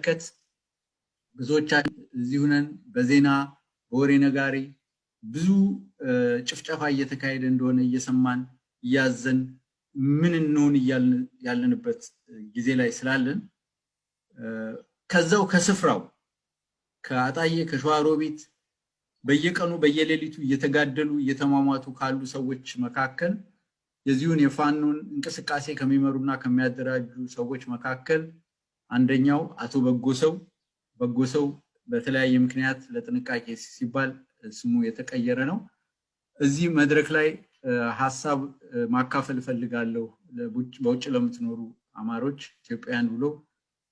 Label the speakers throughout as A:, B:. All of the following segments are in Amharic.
A: ስንመለከት ብዙዎቻችን እዚሁ ነን በዜና በወሬ ነጋሪ ብዙ ጭፍጨፋ እየተካሄደ እንደሆነ እየሰማን እያዘን ምን እንሆን ያለንበት ጊዜ ላይ ስላለን ከዛው ከስፍራው ከአጣዬ ከሸዋሮቢት በየቀኑ በየሌሊቱ እየተጋደሉ እየተማማቱ ካሉ ሰዎች መካከል የዚሁን የፋኖን እንቅስቃሴ ከሚመሩና ከሚያደራጁ ሰዎች መካከል አንደኛው አቶ በጎሰው በተለያየ ምክንያት ለጥንቃቄ ሲባል ስሙ የተቀየረ ነው። እዚህ መድረክ ላይ ሐሳብ ማካፈል ፈልጋለሁ በውጭ ለምትኖሩ አማሮች ኢትዮጵያውያን ብሎ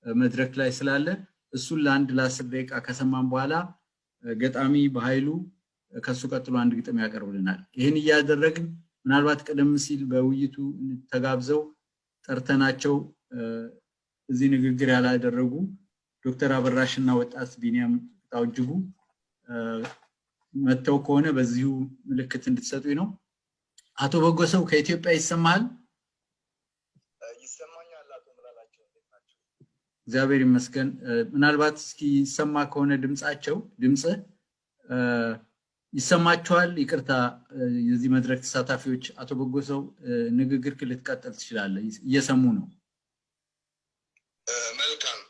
A: መድረክ ላይ ስላለ እሱን ለአንድ ለ10 ደቂቃ ከሰማን በኋላ ገጣሚ በኃይሉ ከሱ ቀጥሎ አንድ ግጥም ያቀርብልናል። ይሄን እያደረግን ምናልባት ቀደም ሲል በውይይቱ ተጋብዘው ጠርተናቸው እዚህ ንግግር ያላደረጉ ዶክተር አበራሽና ወጣት ቢኒያም ታውጅጉ መተው ከሆነ በዚሁ ምልክት እንድትሰጡኝ ነው። አቶ በጎሰው ከኢትዮጵያ ይሰማል?
B: ይሰማኛል። አቶ ምላላቸው እንዴት ናቸው?
A: እግዚአብሔር ይመስገን። ምናልባት እስኪ ይሰማ ከሆነ ድምጽ ይሰማችኋል? ይቅርታ የዚህ መድረክ ተሳታፊዎች። አቶ በጎሰው ንግግር ልትቀጥል ትችላለህ፣ እየሰሙ ነው።
B: መልካም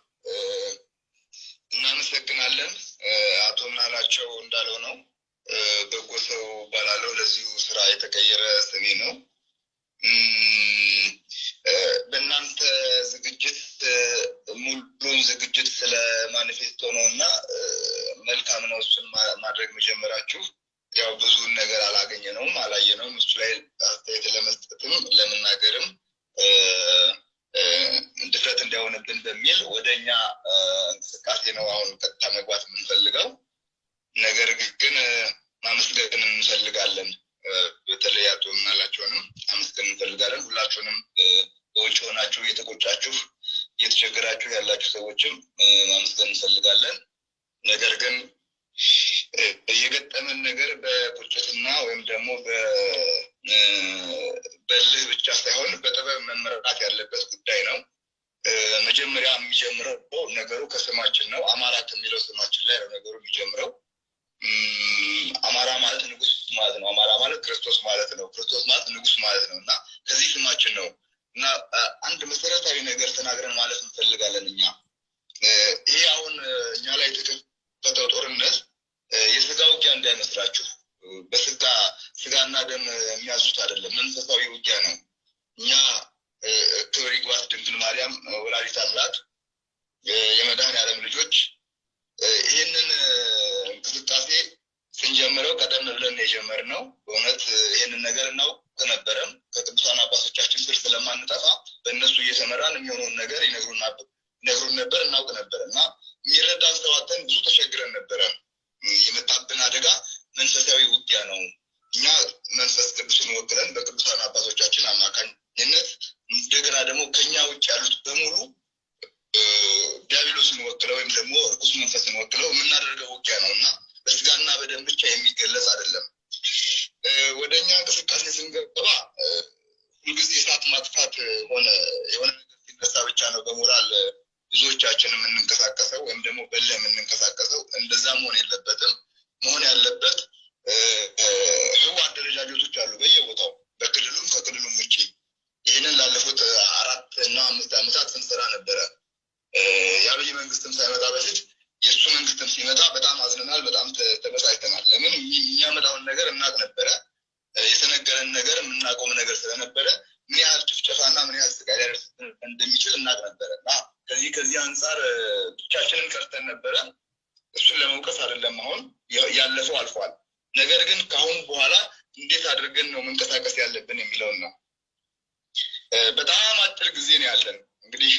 B: እናመሰግናለን። አቶ ምላላቸው እንዳለው ነው በጎሰው ባላለው ለዚሁ ስራ የተቀየረ ስሜ ነው። በእናንተ ዝግጅት ሙሉን ዝግጅት ስለ ማኒፌስቶ ነውና መልካም ነው እሱን ማድረግ መጀመራችሁ። ያው ብዙ ነገር አላገኘነውም አላየነውም። እሱ ላይ አስተያየት ለመስጠትም ለመናገርም ድፍረት እንዳይሆንብን በሚል ወደኛ እንቅስቃሴ ነው አሁን ቀጥታ መግባት የምንፈልገው። ነገር ግን ማመስገን እንፈልጋለን። በተለይ አቶ ምናላቸውንም አመስገን እንፈልጋለን። ሁላችሁንም በውጭ ሆናችሁ እየተቆጫችሁ እየተቸገራችሁ ያላችሁ ሰዎችም ማመስገን እንፈልጋለን። ነገር ግን የገጠመን ነገር በቁጭትና ወይም ደግሞ በልህ ብቻ ሳይሆን በጥበብ መመራት ያለበት ጉዳይ ነው። መጀመሪያ የሚጀምረው ነገሩ ከስማችን ነው። አማራ ከሚለው ስማችን ላይ ነው ነገሩ የሚጀምረው። አማራ ማለት ንጉስ ማለት ነው። አማራ ማለት ክርስቶስ ማለት ነው። ክርስቶስ ማለት ንጉስ ማለት ነው እና ከዚህ ስማችን ነው እና አንድ መሰረታዊ ነገር ተናግረን ማለት እንፈልጋለን። እኛ ይሄ አሁን እኛ ላይ የተከፈተው ጦርነት የስጋ ውጊያ እንዳይመስላችሁ። ስጋና ደም የሚያዙት አይደለም፣ መንፈሳዊ ውጊያ ነው። እኛ ክብር ይግባት ድንግል ማርያም ወላዲተ አምላክ የመድኃኔዓለም ልጆች ይህንን እንቅስቃሴ ስንጀምረው ቀደም ብለን የጀመርነው በእውነት ይህንን ነገር እናውቅ ነበረም። ከቅዱሳን አባቶቻችን ስር ስለማንጠፋ በእነሱ እየተመራን የሚሆነውን ነገር ይነግሩን ነበር፣ እናውቅ ነበር እና የሚረዳን ሰው አጥተን ብዙ ተቸግረን ነበረ። የመጣብን አደጋ መንፈሳዊ ውጊያ ነው። እኛ መንፈስ ቅዱስን ወክለን በቅዱሳን አባቶቻችን አማካኝነት እንደገና ደግሞ ከኛ ውጭ ያሉት በሙሉ ዲያብሎስን ወክለው ወይም ደግሞ እርኩስ መንፈስን ወክለው የምናደርገው ውጊያ ነው እና በስጋና በደም ብቻ የሚገለጽ አይደለም። ወደኛ እንቅስቃሴ ስንገባ ሁልጊዜ እሳት ማጥፋት ሆነ የሆነ ነገር ሲነሳ ብቻ ነው በሞራል ብዙዎቻችን የምንንቀሳቀሰው ወይም ደግሞ በለ የምንንቀሳቀሰው። እንደዛ መሆን የለበትም። መሆን ያለበት ህዋ አደረጃጀቶች አሉ በየቦታው በክልሉም ከክልሉም ውጭ። ይህንን ላለፉት 4 እና 5 ዓመታት ስንሰራ ነበረ። የአብይ መንግስትም ሳይመጣ በፊት የእሱ መንግስትም ሲመጣ በጣም አዝነናል፣ በጣም ተበሳጭተናል። ለምን የሚያመጣውን ነገር እናውቅ ነበረ። የተነገረን ነገር የምናቆም ነገር ስለነበረ ምን ያህል ጭፍጨፋና ምን ያህል ስቃይ ሊያደርስ እንደሚችል እናውቅ ነበረ እና ከዚህ አንጻር ብቻችንን ቀርተን ነበረ። እሱን ለመውቀስ አይደለም፣ አሁን ያለፈው አልፏል። ነገር ግን ከአሁን በኋላ እንዴት አድርገን ነው መንቀሳቀስ ያለብን የሚለውን ነው። በጣም አጭር ጊዜ ነው ያለን። እንግዲህ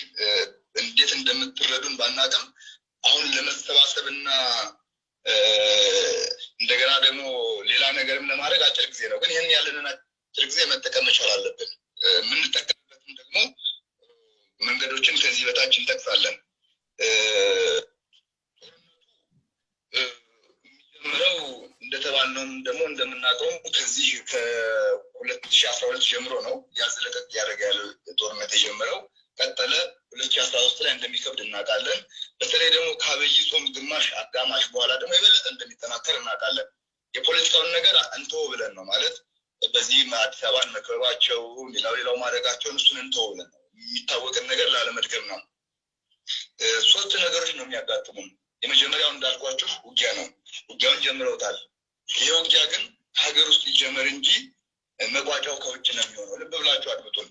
B: እንዴት እንደምትረዱን ባናውቅም አሁን ለመሰባሰብና እንደገና ደግሞ ሌላ ነገርም ለማድረግ አጭር ጊዜ ነው። ግን ይህን ያለንን አጭር ጊዜ መጠቀም መቻል አለብን። የምንጠቀምበትም ደግሞ መንገዶችን ከዚህ በታች እንጠቅሳለን። የሚጀምረው እንደተባልነውም ደግሞ እንደምናውቀው ከዚህ ከ2012 ጀምሮ ነው ያዝለቀቅ ያደረገ ያለው ጦርነት የጀመረው። ቀጠለ 2013 ላይ እንደሚከብድ እናውቃለን። በተለይ ከአብይ ጾም ግማሽ አጋማሽ በኋላ ደግሞ የበለጠ እንደሚጠናከር እናውቃለን። የፖለቲካውን ነገር እንተው ብለን ነው ማለት በዚህም አዲስ አበባን መክበባቸው ሌላው ማድረጋቸውን እሱን እንተው ብለን ነው የሚታወቅን ነገር ላለመድገም ነው። ሶስት ነገሮች ነው የሚያጋጥሙን። የመጀመሪያው እንዳልኳችሁ ውጊያ ነው። ውጊያውን ጀምረውታል። ይሄ ውጊያ ግን ሀገር ውስጥ ሊጀመር እንጂ መቋጫው ከውጭ ነው የሚሆነው። ልብ ብላችሁ አድምጡን።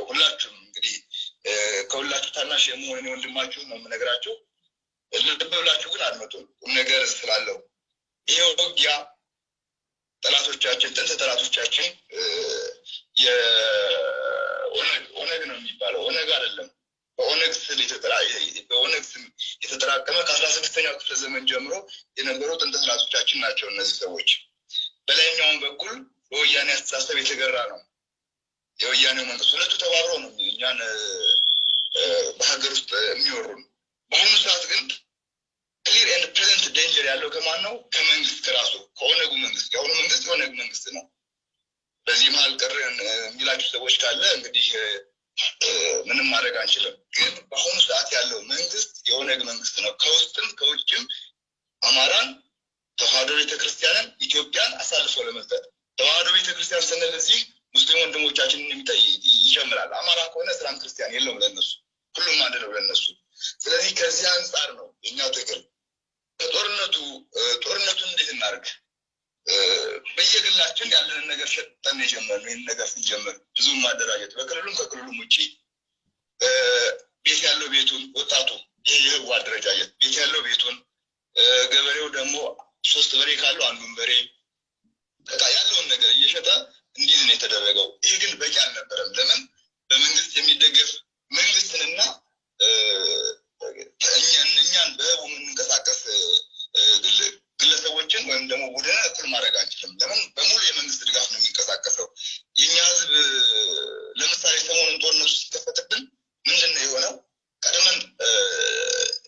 B: ሁላችሁም እንግዲህ ከሁላችሁ ታናሽ የመሆን ወንድማችሁ ነው የምነግራችሁ። ልብ ብላችሁ ግን አድምጡን ቁም ነገር ስላለው። ይሄ ውጊያ ጠላቶቻችን ጥንት ጠላቶቻችን የኦነግ ነው የሚባለው። ኦነግ አይደለም። በኦነግ ስም የተጠራቀመ ከ16ኛው ክፍለ ዘመን ጀምሮ የነበሩ ጥንት ጠላቶቻችን ናቸው እነዚህ ሰዎች። በላይኛውም በኩል በወያኔ አስተሳሰብ የተገራ ነው የወያኔው መንግስት። ሁለቱ ተባብረው ነው እኛን በሀገር ውስጥ የሚወሩን። በአሁኑ ሰዓት ግን ክሊር ኤንድ ፕሬዘንት ዴንጀር ያለው ከማን ነው? ከመንግስት ከራሱ ከኦነጉ መንግስት። የአሁኑ መንግስት የኦነግ መንግስት ነው። በዚህ መሀል ቅር የሚላችሁ ሰዎች ካለ እንግዲህ ምንም ማድረግ አንችልም። ግን በአሁኑ ሰዓት ያለው መንግስት የኦነግ መንግስት ነው። ከውስጥም ከውጭም አማራን፣ ተዋህዶ ቤተክርስቲያንን፣ ኢትዮጵያን አሳልፎ ለመስጠት። ተዋህዶ ቤተክርስቲያን ስንል እዚህ ሙስሊም ወንድሞቻችንን ይጨምራል። አማራ ከሆነ እስላም ክርስቲያን የለውም ለነሱ፣ ሁሉም አንድ ነው ለነሱ። ስለዚህ ከዚህ አንጻር ነው የኛ ትግል። ጦርነቱን እንዴት እናድርግ? በየግላችን ያለንን ነገር ሸጠን የጀመርነው። ይህን ነገር ስንጀምር ብዙም ማደራጀት በክልሉም ከክልሉም ውጭ ቤት ያለው ቤቱን፣ ወጣቱ ይህ የህቡ አደረጃጀት ቤት ያለው ቤቱን፣ ገበሬው ደግሞ 3 በሬ ካለው አንዱን በሬ በቃ ያለውን ነገር እየሸጠ እንዲህ ነው የተደረገው። ይህ ግን በቂ አልነበረም። ለምን? በመንግስት የሚደገፍ መንግስትንና እኛን በህቡ የምንንቀሳቀስ ግለሰቦችን ወይም ደግሞ ቡድን እኩል ማድረግ አንችልም። ለምን? በሙሉ የመንግስት ድጋፍ ነው የሚንቀሳቀሰው። የኛ ህዝብ ለምሳሌ ሰሞኑን ጦርነቱ ሲከፈትብን ምንድን ነው የሆነው? ቀድመን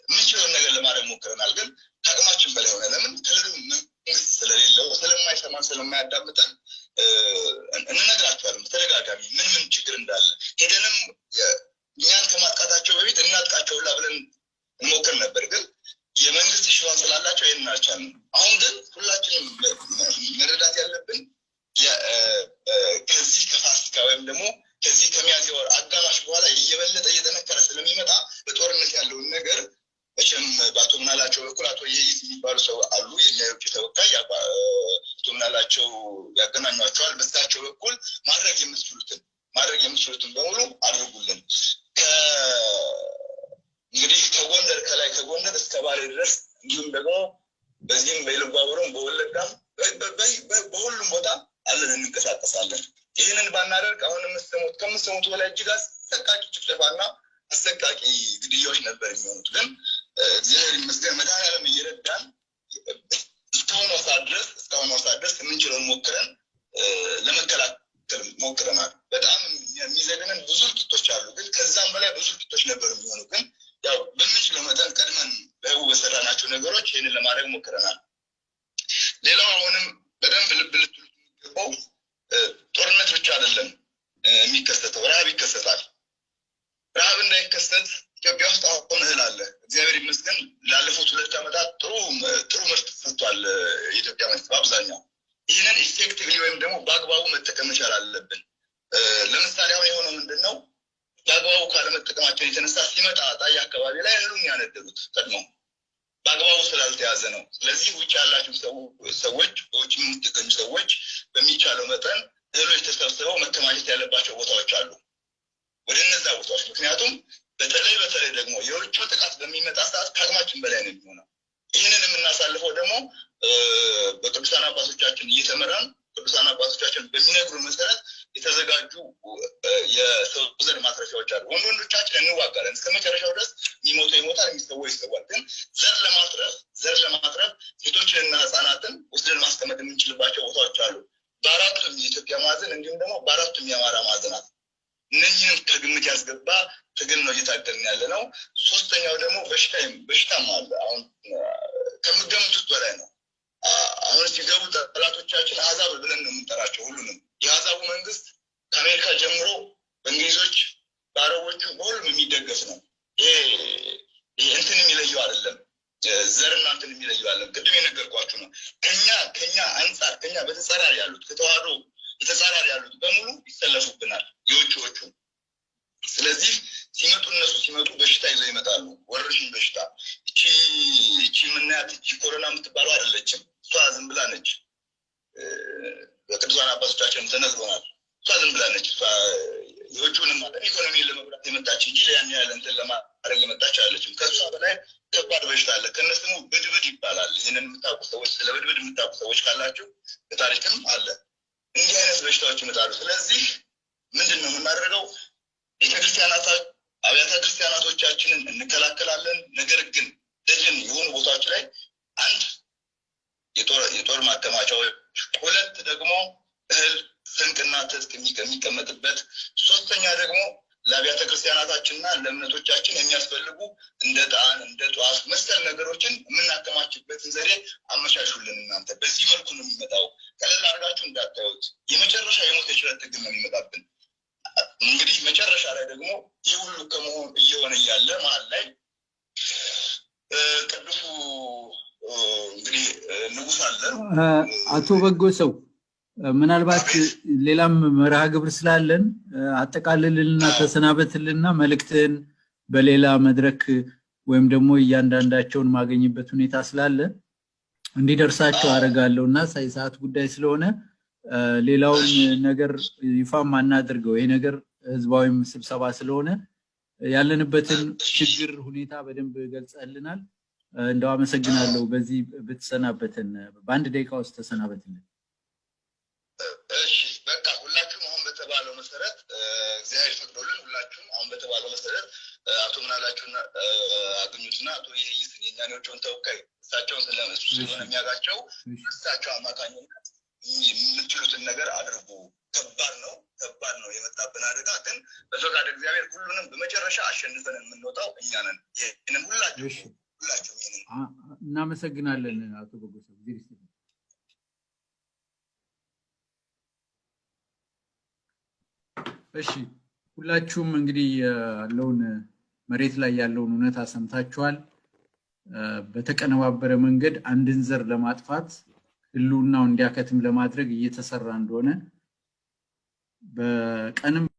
B: የምንችለውን ነገር ለማድረግ ሞክረናል፣ ግን ከአቅማችን በላይ ሆነ። ለምን? ክልሉ መንግስት ስለሌለው ስለማይሰማን ስለማያዳምጠን እንነግራቸዋለን በተደጋጋሚ ምን ችግር እንዳለ። ሄደንም እኛን ከማጥቃታቸው በፊት እናጥቃቸውላ ብለን እንሞክር ነበር፣ ግን የመንግስት ሽፋን ስላላቸው ይህን አልቻልንም። አሁን ግን ሁላችንም መረዳት ያለብን ከዚህ ከፋሲካ ወይም ደግሞ ከዚህ ከሚያዝያ ወር አጋማሽ በኋላ እየበለጠ እየጠነከረ ስለሚመጣ በጦርነት ያለውን ነገር መቼም በአቶ ምናላቸው በኩል አቶ የይስ የሚባሉ ሰው አሉ፣ የኛ የውጭ ተወካይ አቶ ምናላቸው ያገናኟቸዋል። በሳቸው በኩል ማድረግ የምትችሉትን በሙሉ አድርጉልን። እንግዲህ ከጎንደር ከላይ ከጎንደር እስከ ባሌ ድረስ እንዲሁም ደግሞ በዚህም በኢሉባቡርም በወለጋም በሁሉም ቦታ አለን እንንቀሳቀሳለን። ይህንን ባናደርግ አሁን ከምትሰሙት በላይ እጅግ አሰቃቂ ጭፍጨፋና አሰቃቂ ግድያዎች ነበር የሚሆኑት። ግን እግዚአብሔር ይመስገን መድኃኒዓለም እየረዳን እስካሁን ሰዓት ድረስ የምንችለውን ሞክረን ለመከላከል ሞክረናል። በጣም የሚዘግነን ብዙ እልቂቶች አሉ፣ ግን ከዛም በላይ ብዙ እልቂቶች ነበር የሚሆኑ። ግን ያው በምንችለው መጠን ቀድመን በህቡ በሰራናቸው ነገሮች ይህንን ለማድረግ ሞክረናል። ሌላው አሁንም በደንብ ልብ ልትሉት የሚገባው ጦርነት ብቻ አይደለም የሚከሰተው፣ ረሃብ ይከሰታል። ረሃብ እንዳይከሰት ኢትዮጵያ ውስጥ አሁን እህል አለ። እግዚአብሔር ይመስገን ላለፉት 2 ዓመታት ጥሩ ምርት ሰጥቷል የኢትዮጵያ መንግስት በአብዛኛው። ይህንን ኢፌክቲቭሊ ወይም ደግሞ በአግባቡ መጠቀም መቻል አለብን። ለምሳሌ አሁን የሆነው ምንድን ነው? በአግባቡ ካለመጠቀማቸው የተነሳ ሲመጣ ጣይ አካባቢ ላይ እህሉን ያነደሉት ቀድሞ በአግባቡ ስላልተያዘ ነው። ስለዚህ ውጭ ያላችሁ ሰዎች፣ በውጭ የምትገኙ ሰዎች በሚቻለው መጠን እህሎች ተሰብስበው መከማቸት ያለባቸው ቦታዎች አሉ፣ ወደ እነዛ ቦታዎች። ምክንያቱም በተለይ ደግሞ የውጭው ጥቃት በሚመጣ ሰዓት ከአቅማችን በላይ ነው የሚሆነው። ይህንን የምናሳልፈው ደግሞ በቅዱሳን አባቶቻችን እየተመራን ቅዱሳን አባቶቻችን በሚነግሩ መሰረት የተዘጋጁ የሰው ዘር ማትረፊያዎች አሉ። ወንዶቻችን እንዋጋለን እስከ መጨረሻው ድረስ። የሚሞተው ይሞታል፣ የሚሰዋው ይሰዋል። ግን ዘር ለማትረፍ ሴቶችንና ህፃናትን ወስደን ማስቀመጥ የምንችልባቸው ቦታዎች አሉ፣ በአራቱም የኢትዮጵያ ማዕዘን እንዲሁም ደግሞ በአራቱም የአማራ ማዕዘናት። እነኝህን ከግምት ያስገባ ትግል ነው እየታገልን ያለ ነው። ሶስተኛው ደግሞ በሽታም አለ። አሁን ከምገምቱት በላይ ነው። አሁን ሲገቡ ጠላቶቻችን አሕዛብ ብለን ነው የምንጠራቸው። ሁሉንም የአሕዛቡ መንግስት ከአሜሪካ ጀምሮ በእንግሊዞች፣ በአረቦቹ በሁሉም የሚደገፍ ነው። ይሄ እንትን የሚለየው አይደለም። ዘርና እንትን የሚለዩ ቅድም የነገርኳችሁ ነው። ከኛ አንጻር ከኛ በተጻራሪ ያሉት ከተዋህዶ በተጻራሪ ያሉት በሙሉ ይሰለፉብናል የውጭዎቹ። ስለዚህ እነሱ ሲመጡ በሽታ ይዘው ይመጣሉ። ወረርሽኝ በሽታ እቺ ምናያት እቺ ኮሮና የምትባለው አይደለችም። እሷ ዝም ብላ ነች። በቅዱሳን አባቶቻችን ተነግሮናል። እሷ ዝም ብላ ነች። እሷ የውጭውንም ማለት ኢኮኖሚን ለመብላት የመጣች እንጂ ያን ያህል እንትን ለማድረግ የመጣች አይደለችም። ከእሷ በላይ ከባድ በሽታ አለ። ከእነሱ ብድብድ ይባላል። ይህንን የምታውቁ ሰዎች ስለ ብድብድ የምታውቁ ሰዎች ካላችሁ በታሪክም አለ። እንዲህ አይነት በሽታዎች ይመጣሉ። ስለዚህ ምንድን ነው የምናደርገው? አብያተ ክርስቲያናቶቻችንን እንከላከላለን። ነገር ግን ደጀን የሆኑ ቦታዎች ላይ አንድ የጦር ማከማቻዎች፣ ሁለት ደግሞ እህል ስንቅና ትጥቅ የሚቀመጥበት፣ ሶስተኛ ደግሞ ለአብያተ ክርስቲያናታችንና ለእምነቶቻችን የሚያስፈልጉ እንደ ዕጣን እንደ ጧፍ መሰል ነገሮችን የምናከማችበትን ዘዴ አመቻቹልን። እናንተ በዚህ መልኩ ነው የሚመጣው። ቀለል አድርጋችሁ እንዳታዩት። የመጨረሻ የሞት የሽረት ትግል ነው የሚመጣብን። እንግዲህ መጨረሻ ላይ ደግሞ ይህ ሁሉ ከመሆን እየሆነ እያለ መሀል ላይ ቅዱሱ እንግዲህ ንጉስ አለ።
A: አቶ በጎ ሰው ምናልባት ሌላም መርሃ ግብር ስላለን አጠቃልልልና ተሰናበትልና መልእክትን በሌላ መድረክ ወይም ደግሞ እያንዳንዳቸውን ማገኝበት ሁኔታ ስላለ እንዲደርሳቸው አደርጋለሁና ሰዓት ጉዳይ ስለሆነ ሌላውን ነገር ይፋም አናድርገው። ይሄ ነገር ህዝባዊም ስብሰባ ስለሆነ ያለንበትን ችግር ሁኔታ በደንብ ገልጸልናል። እንደው አመሰግናለሁ። በዚህ ብትሰናበተን በአንድ ደቂቃ ውስጥ ተሰናበትልን።
B: እሺ በቃ ሁላችሁም አሁን በተባለው መሰረት እግዚአብሔር ፈቅዶልን ሁላችሁም አሁን በተባለው መሰረት አቶ ምናላችሁና አገኙትና አቶ ይይስ የኛኔዎቹን ተወካይ እሳቸውን ስለሆነ የሚያጋቸው እሳቸው አማካኝነት የምትችሉትን ነገር አድርጉ። ከባድ ነው የመጣብን አደጋ። ግን በፈቃድ እግዚአብሔር ሁሉንም በመጨረሻ አሸንፈን የምንወጣው እኛ ነን። ይህንን ሁላችሁም
A: እናመሰግናለን። አቶ በጎሰ እሺ፣ ሁላችሁም እንግዲህ ያለውን መሬት ላይ ያለውን እውነታ ሰምታችኋል። በተቀነባበረ መንገድ አንድን ዘር ለማጥፋት ህልውናው እንዲያከትም ለማድረግ እየተሰራ እንደሆነ በቀንም